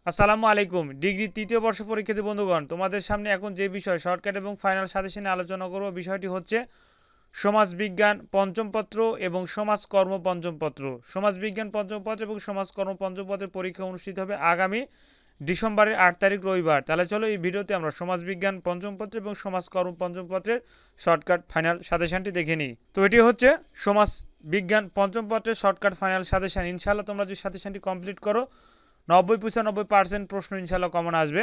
আসসালামু আলাইকুম। ডিগ্রি ৩য় বর্ষ পরীক্ষার্থী বন্ধুগণ, তোমাদের সামনে এখন যে বিষয় শর্টকাট এবং ফাইনাল সাজেশনে আলোচনা করব, বিষয়টি হচ্ছে সমাজবিজ্ঞান পঞ্চম পত্র এবং সমাজকর্ম পঞ্চম পত্র। সমাজবিজ্ঞান পঞ্চম পত্র এবং সমাজকর্ম পঞ্চম পত্রের পরীক্ষা অনুষ্ঠিত হবে আগামী ডিসেম্বরের ৮ তারিখ রবিবার। তাহলে চলো এই ভিডিওতে আমরা সমাজবিজ্ঞান পঞ্চম পত্র এবং সমাজকর্ম পঞ্চম পত্রের শর্টকাট ফাইনাল সাজেশনটি দেখে নিই। তো এটি হচ্ছে সমাজ বিজ্ঞান পঞ্চম পত্রের শর্টকাট ফাইনাল সাজেশন। ইনশাআল্লাহ তোমরা যদি সাজেশনটি কমপ্লিট করো ৯০-৯৫% প্রশ্ন ইনশাল্লাহ কমন আসবে।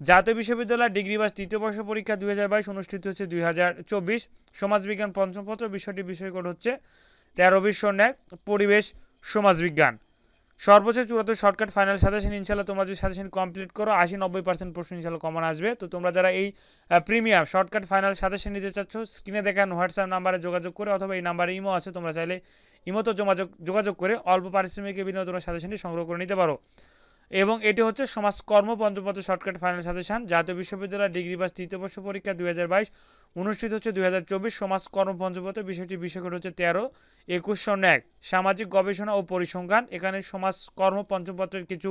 জাতীয় বিশ্ববিদ্যালয় ডিগ্রি বাস তৃতীয় বর্ষ পরীক্ষা ২০২২ অনুষ্ঠিত হচ্ছে ২০২৪। সমাজবিজ্ঞান পঞ্চম পত্র বিষয় কোড হচ্ছে ১৩-২০ পরিবেশ সমাজবিজ্ঞান। সর্বোচ্চ চূড়ান্ত শর্টকাট ফাইনাল সাজেশন ইনশাল্লাহ তোমরা যদি সাজেশন কমপ্লিট করো ৮০-৯০% প্রশ্ন ইনশাল্লাহ কমন আসবে। তো তোমরা যারা এই প্রিমিয়াম শর্টকাট ফাইনাল সাজেশন নিতে চাচ্ছ, স্ক্রিনে দেখান হোয়াটসঅ্যাপ নাম্বারে যোগাযোগ করে, অথবা এই নাম্বারে ইমো আছে, তোমরা চাইলে ইমোতে যোগাযোগ করে অল্প পারিশ্রমিকের বিনিময়ে তোমরা সাজেশনটি সংগ্রহ করে নিতে পারো। এবং এটি হচ্ছে সমাজকর্ম পঞ্চম শর্টকাট ফাইনাল সাজেশন। জাতীয় বিশ্ববিদ্যালয় ডিগ্রি বাস তৃতীয় বর্ষ পরীক্ষা ২০২২ অনুষ্ঠিত হচ্ছে ২০২৪। সমাজকর্ম পঞ্চম বিষয়টি হচ্ছে ১৩-২১ সামাজিক গবেষণা ও পরিসংখ্যান। এখানে সমাজকর্ম পঞ্চম পত্রের কিছু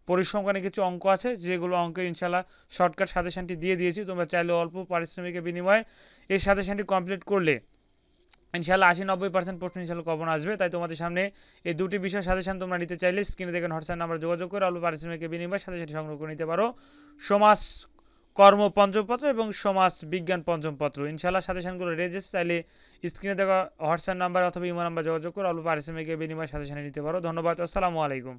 পরিসংখ্যানে কিছু অঙ্ক আছে, যেগুলো অঙ্কের ইনশাল্লাহ শর্টকাট সাজেশনটি দিয়ে দিয়েছি। তোমরা চাইলে অল্প পারিশ্রমিকের বিনিময়ে এই সাজেশনটি কমপ্লিট করলে ইনশাল্লাহ ৮০-৯০% প্রশ্ন ইনশাল্লাহ কমন আসবে। তাই তোমাদের সামনে এই দুটি বিষয় সাজেশন তোমরা নিতে চাইলে স্ক্রিনে দেখেন হোয়াটসঅ্যাপ নাম্বার যোগাযোগ করে অল্প পারিশ্রমিকের বিনিময়ে সাজেশনটি সংগ্রহ করে নিতে পারো। সমাজ কর্ম পঞ্চম পত্র এবং সমাজ বিজ্ঞান পঞ্চম পত্র ইনশাল্লাহ সাজেশনগুলো রেজেস চাইলে স্ক্রিনে দেওয়া হোয়াটসঅ্যাপ নাম্বার অথবা ইমো নাম্বার যোগাযোগ করে অল্প পারিশ্রমিকের বিনিময়ে সাজেশনে নিতে পারো। ধন্যবাদ। আসসালামু আলাইকুম।